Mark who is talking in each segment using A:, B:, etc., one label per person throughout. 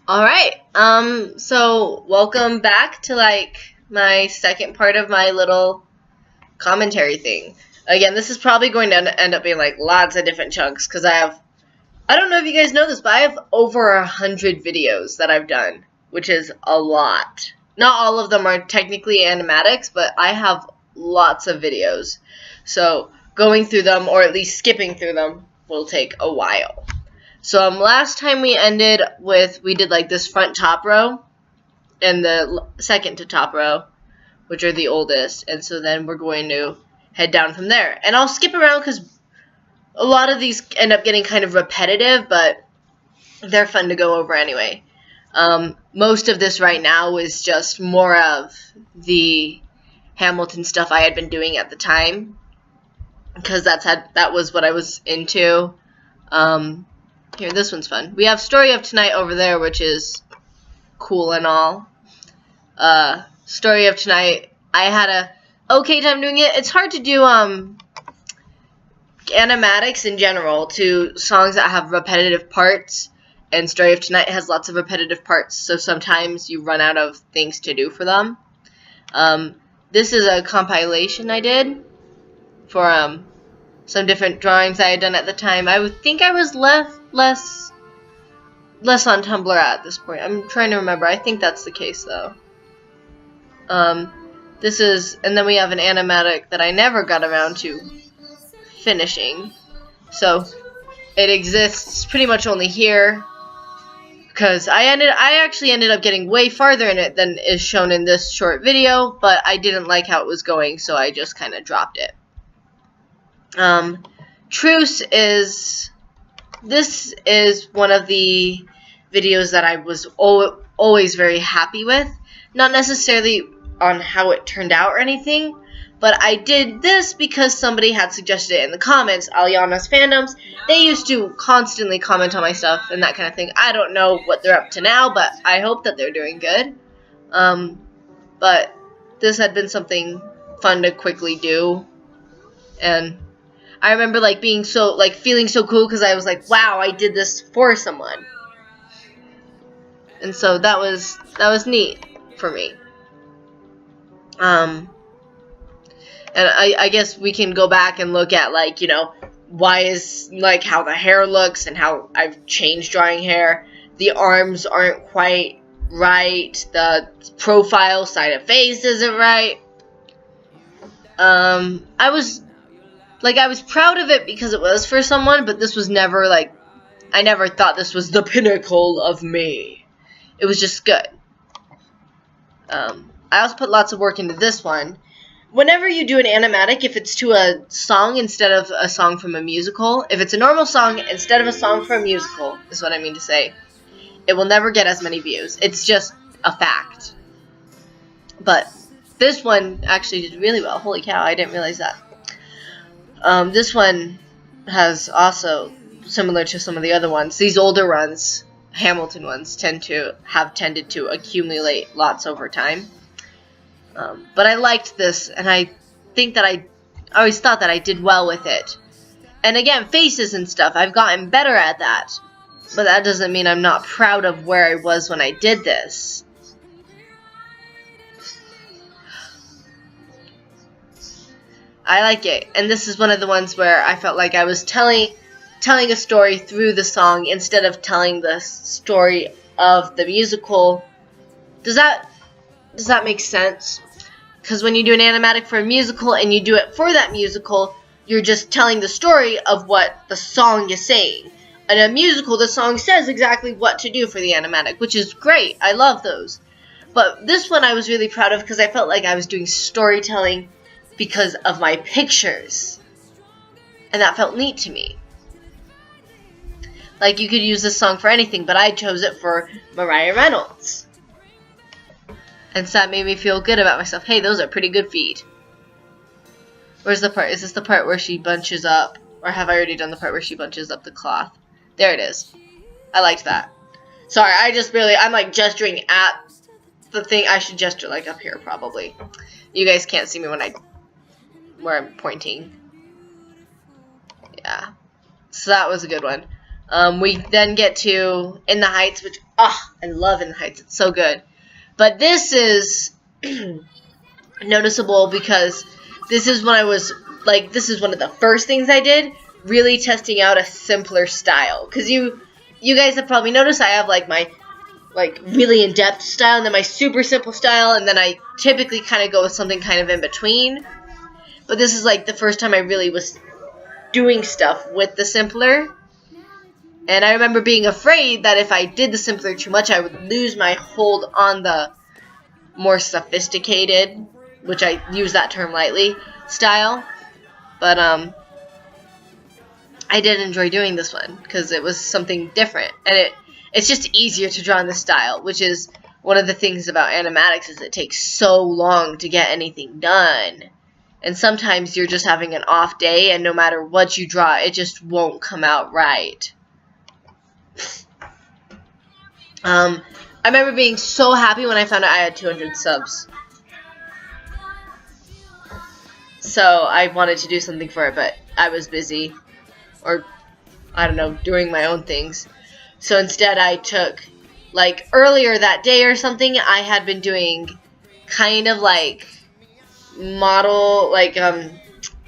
A: Alright, so welcome back to my second part of my little commentary thing. Again, this is probably going to end up being lots of different chunks because I don't know if you guys know this, but I have over 100 videos that I've done, which is a lot. Not all of them are technically animatics, but I have lots of videos. So going through them, or at least skipping through them, will take a while. So last time we ended with, we did this front top row and the second to top row, which are the oldest. And so then we're going to head down from there. And I'll skip around because a lot of these end up getting kind of repetitive, but they're fun to go over anyway. Most of this right now is just more of the Hamilton stuff I had been doing at the time, because that was what I was into. Here, this one's fun. We have Story of Tonight over there, which is cool and all. Story of Tonight, I had a okay time doing it. It's hard to do animatics in general to songs that have repetitive parts, and Story of Tonight has lots of repetitive parts, so sometimes you run out of things to do for them. This is a compilation I did for some different drawings I had done at the time. I would think I was less on Tumblr at this point. I'm trying to remember. I think that's the case though. This is, and then we have an animatic that I never got around to finishing. So it exists pretty much only here because I actually ended up getting way farther in it than is shown in this short video, but I didn't like how it was going, so I just kind of dropped it. Truce is, this is one of the videos that I was always very happy with. Not necessarily on how it turned out or anything, but I did this because somebody had suggested it in the comments. Aliana's Fandoms, they used to constantly comment on my stuff and that kind of thing. I don't know what they're up to now, but I hope that they're doing good. But this had been something fun to quickly do, and I remember being so feeling so cool because I was like, wow, I did this for someone. And so that was neat for me. And I guess we can go back and look at why is how the hair looks and how I've changed drawing hair. The arms aren't quite right. The profile side of face isn't right. I was proud of it because it was for someone, but this was never I never thought this was the pinnacle of me. It was just good. I also put lots of work into this one. Whenever you do an animatic, if it's to a song instead of a song from a musical, if it's a normal song instead of a song from a musical, is what I mean to say, it will never get as many views. It's just a fact. But this one actually did really well. Holy cow, I didn't realize that. This one has also, similar to some of the other ones, these older ones, Hamilton ones, have tended to accumulate lots over time. But I liked this, and I think that I always thought that I did well with it. And again, faces and stuff, I've gotten better at that. But that doesn't mean I'm not proud of where I was when I did this. I like it, and this is one of the ones where I felt like I was telling a story through the song instead of telling the story of the musical. Does that make sense? Because when you do an animatic for a musical and you do it for that musical, you're just telling the story of what the song is saying. In a musical, the song says exactly what to do for the animatic, which is great. I love those. But this one I was really proud of because I felt like I was doing storytelling because of my pictures. And that felt neat to me. You could use this song for anything, but I chose it for Mariah Reynolds. And so that made me feel good about myself. Hey, those are pretty good feet. Where's the part? Is this the part where she bunches up? Or have I already done the part where she bunches up the cloth? There it is. I liked that. Sorry, I'm gesturing at the thing. I should gesture up here probably. You guys can't see me where I'm pointing. Yeah. So that was a good one. We then get to In the Heights, which, I love In the Heights. It's so good. But this is noticeable because this is when I was, like, this is one of the first things I did, really testing out a simpler style. Because you guys have probably noticed I have, like, my, like, really in-depth style, and then my super simple style, and then I typically kind of go with something kind of in between. But this is, like, the first time I really was doing stuff with the simpler. And I remember being afraid that if I did the simpler too much, I would lose my hold on the more sophisticated, which I use that term lightly, style. But I did enjoy doing this one because it was something different, and it's just easier to draw in the style, which is one of the things about animatics is it takes so long to get anything done. And sometimes you're just having an off day, and no matter what you draw, it just won't come out right. I remember being so happy when I found out I had 200 subs. So I wanted to do something for it, but I was busy. Or, I don't know, doing my own things. So instead I took, like, earlier that day or something, I had been doing kind of like model, like,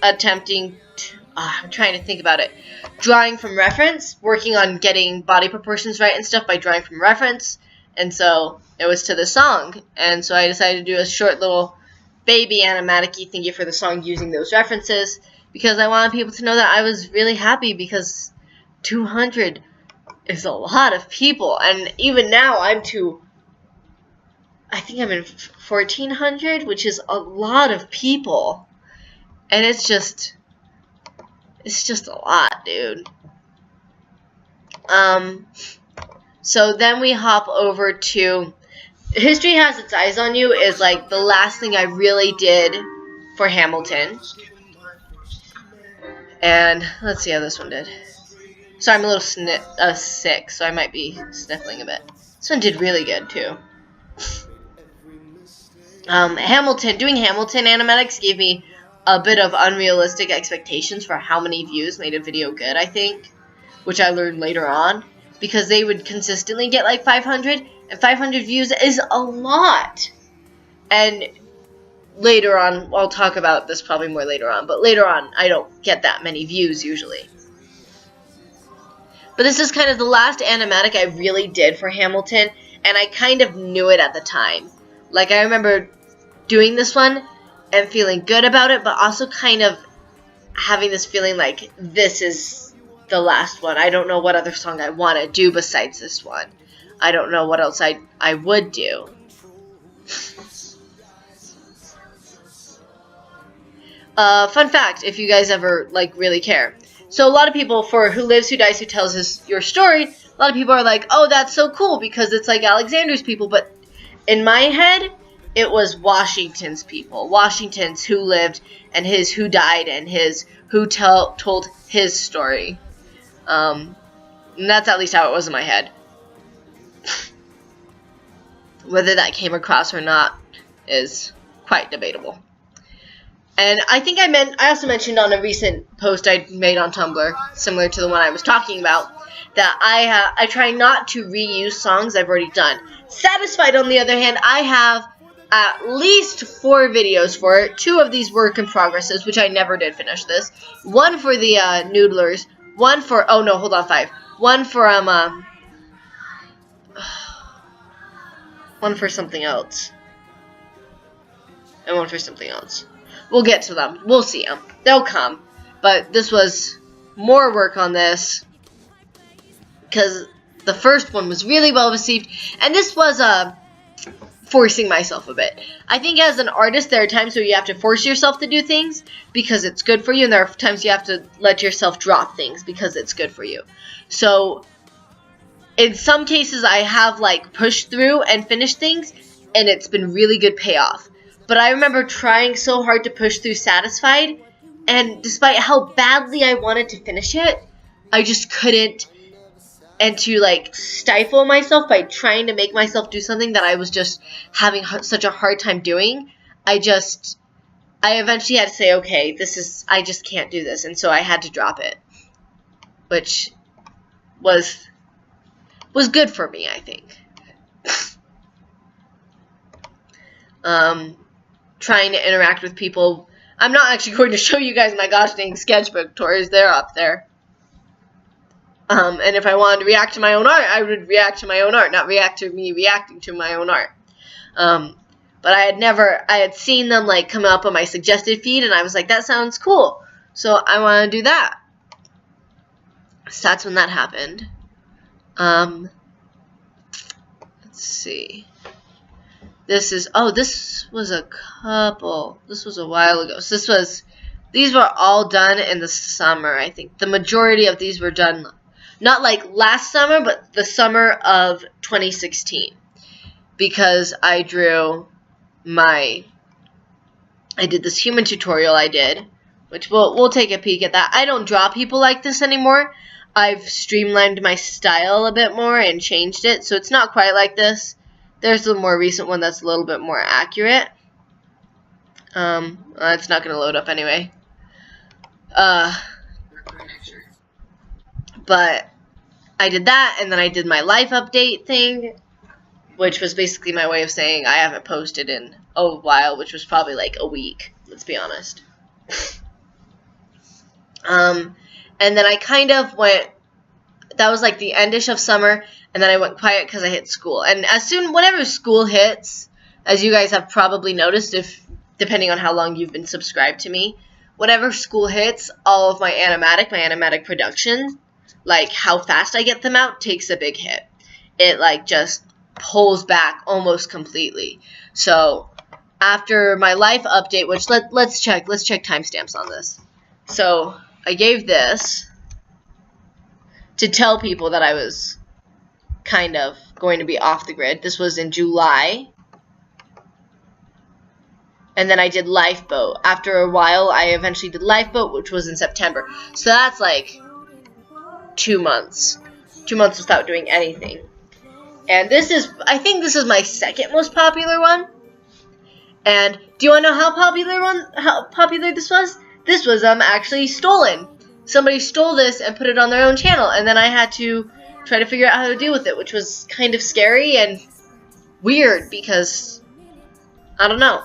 A: attempting to, I'm trying to think about it. Drawing from reference, working on getting body proportions right and stuff by drawing from reference. And so it was to the song. And so I decided to do a short little baby animatic-y thingy for the song using those references, because I wanted people to know that I was really happy, because 200 is a lot of people. And even now I think I'm in 1400, which is a lot of people. And it's just a lot, dude. So then we hop over to History Has Its Eyes on You is like the last thing I really did for Hamilton. And let's see how this one did. So I'm a little sick, so I might be sniffling a bit. This one did really good too. Doing Hamilton animatics gave me a bit of unrealistic expectations for how many views made a video good, I think, which I learned later on, because they would consistently get like 500, and 500 views is a lot. And later on, I'll talk about this probably more later on, but later on I don't get that many views usually. But this is kind of the last animatic I really did for Hamilton, and I kind of knew it at the time. Like, I remember doing this one and feeling good about it, but also kind of having this feeling like this is the last one. I don't know what other song I want to do besides this one. I don't know what else I would do. Fun fact, if you guys ever, like, really care. So a lot of people, for Who Lives, Who Dies, Who Tells Your Story, a lot of people are like, oh, that's so cool because it's like Alexander's people. But in my head, it was Washington's people. Washington's Who Lived and his Who Died and his Who told his story. And that's at least how it was in my head. Whether that came across or not is quite debatable. And I think I also mentioned on a recent post I made on Tumblr, similar to the one I was talking about, that I try not to reuse songs I've already done. Satisfied, on the other hand, I have at least 4 videos for it. 2 of these work in progresses, which I never did finish this. 1 for the Noodlers. 1 for, 5. 1 for, 1 for something else. And 1 for something else. We'll get to them. We'll see them. They'll come. But this was more work on this, because the first one was really well received, and this was forcing myself a bit. I think as an artist, there are times where you have to force yourself to do things because it's good for you, and there are times you have to let yourself drop things because it's good for you. So in some cases, I have like pushed through and finished things, and it's been really good payoff. But I remember trying so hard to push through Satisfied, and despite how badly I wanted to finish it, I just couldn't. And to like stifle myself by trying to make myself do something that I was just having such a hard time doing, I eventually had to say, okay, I just can't do this. And so I had to drop it. Which was good for me, I think. Trying to interact with people. I'm not actually going to show you guys my gosh dang sketchbook tours. They're up there. And if I wanted to react to my own art, I would react to my own art, not react to me reacting to my own art. But I had seen them like come up on my suggested feed, and I was like, that sounds cool. So I want to do that. So that's when that happened. Let's see. This was a while ago. So these were all done in the summer, I think. The majority of these were done, not like last summer, but the summer of 2016. Because I did this human tutorial I did, which we'll take a peek at that. I don't draw people like this anymore. I've streamlined my style a bit more and changed it, so it's not quite like this. There's a more recent one that's a little bit more accurate. It's not going to load up anyway. But I did that, and then I did my life update thing, which was basically my way of saying I haven't posted in a while, which was probably like a week, let's be honest. And then I kind of went, that was like the endish of summer, and then I went quiet because I hit school. And whenever school hits, as you guys have probably noticed, depending on how long you've been subscribed to me, whenever school hits, all of my animatic production, like how fast I get them out, takes a big hit. It like just pulls back almost completely. So after my life update, which let's check timestamps on this. So I gave this to tell people that I was kind of going to be off the grid. This was in July. And then I did Lifeboat. After a while, I eventually did Lifeboat, which was in September. So that's like 2 months. 2 months without doing anything. And I think this is my second most popular one. And do you want to know how popular this was? This was actually stolen. Somebody stole this and put it on their own channel, and then I had to try to figure out how to deal with it, which was kind of scary and weird because I don't know.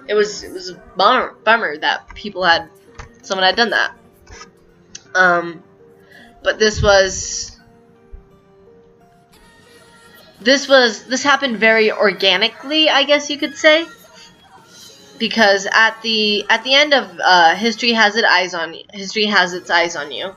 A: It was a bummer that someone had done that. But this happened very organically, I guess you could say. Because at the end of History Has Its Eyes on You,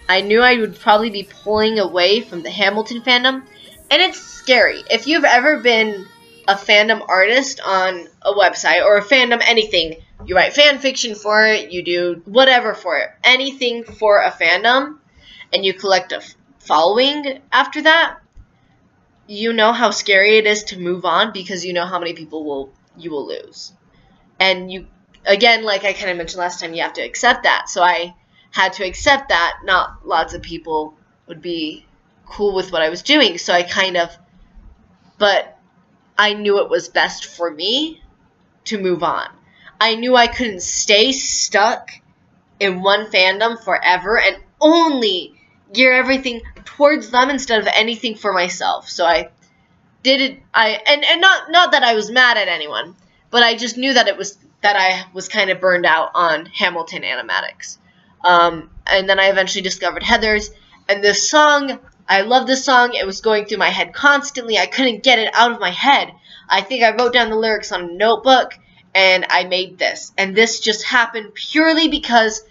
A: I knew I would probably be pulling away from the Hamilton fandom, and it's scary. If you've ever been a fandom artist on a website or a fandom anything, you write fan fiction for it, you do whatever for it, anything for a fandom, and you collect a following after that, you know how scary it is to move on because you know how many people you will lose. And you, again, like I kind of mentioned last time, you have to accept that. So I had to accept that not lots of people would be cool with what I was doing. So but I knew it was best for me to move on. I knew I couldn't stay stuck in one fandom forever and only gear everything towards them instead of anything for myself. So I did it. And not that I was mad at anyone. But I just knew that I was kind of burned out on Hamilton animatics. And then I eventually discovered Heather's. And this song, I love this song. It was going through my head constantly. I couldn't get it out of my head. I think I wrote down the lyrics on a notebook, and I made this. And this just happened purely because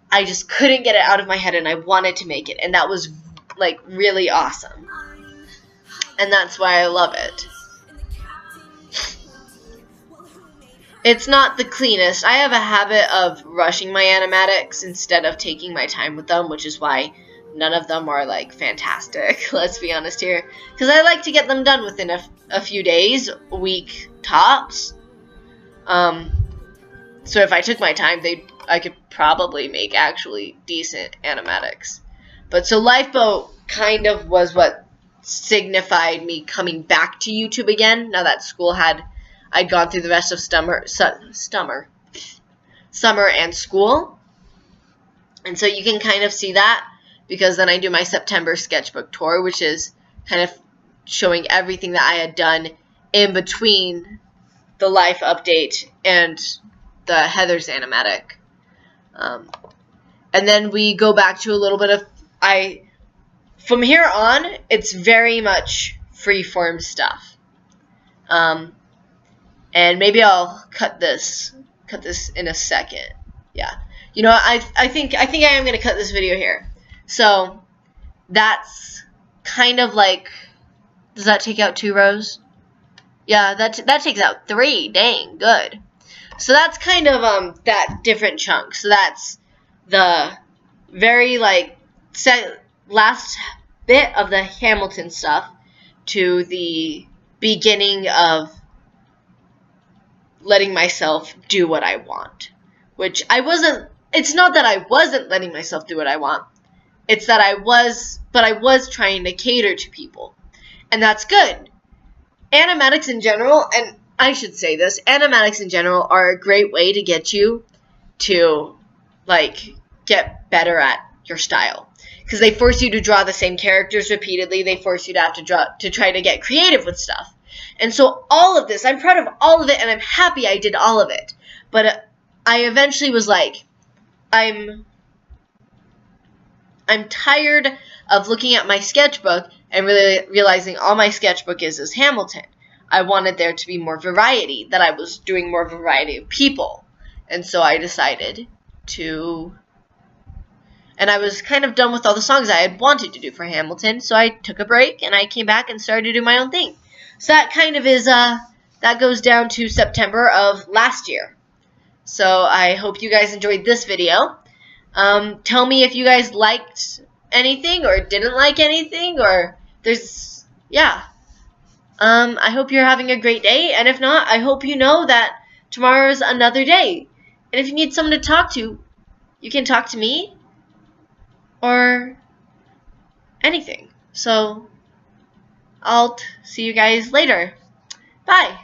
A: I just couldn't get it out of my head, and I wanted to make it. And that was, like, really awesome. And that's why I love it. It's not the cleanest. I have a habit of rushing my animatics instead of taking my time with them, which is why none of them are, like, fantastic. Let's be honest here. Because I like to get them done within a few days, a week tops. So if I took my time, I could probably make actually decent animatics. But so Lifeboat kind of was what signified me coming back to YouTube again, now that school I'd gone through the rest of summer and school. And so you can kind of see that. because then I do my September sketchbook tour, which is kind of showing everything that I had done in between the life update and the Heather's animatic. And then we go back to a little bit of, from here on, it's very much freeform stuff. And maybe I'll cut this in a second. Yeah. You know, I think I am going to cut this video here. So that's kind of like, does that take out 2 rows? Yeah, that takes out 3. Dang, good. So that's kind of that different chunk. So that's the very like last bit of the Hamilton stuff to the beginning of letting myself do what I want. Which I wasn't, it's not that I wasn't letting myself do what I want. It's that I was trying to cater to people. And that's good. Animatics in general, and I should say this, animatics in general are a great way to get you to, like, get better at your style. Because they force you to draw the same characters repeatedly. They force you to have to try to get creative with stuff. And so all of this, I'm proud of all of it, and I'm happy I did all of it. But I eventually was like, I'm tired of looking at my sketchbook and really realizing all my sketchbook is Hamilton. I wanted there to be more variety, that I was doing more variety of people. And so I decided to, and I was kind of done with all the songs I had wanted to do for Hamilton, so I took a break and I came back and started to do my own thing. So that kind of is, that goes down to September of last year. So I hope you guys enjoyed this video. Tell me if you guys liked anything or didn't like anything, or there's, yeah. I hope you're having a great day, and if not, I hope you know that tomorrow is another day. And if you need someone to talk to, you can talk to me or anything. So I'll see you guys later. Bye.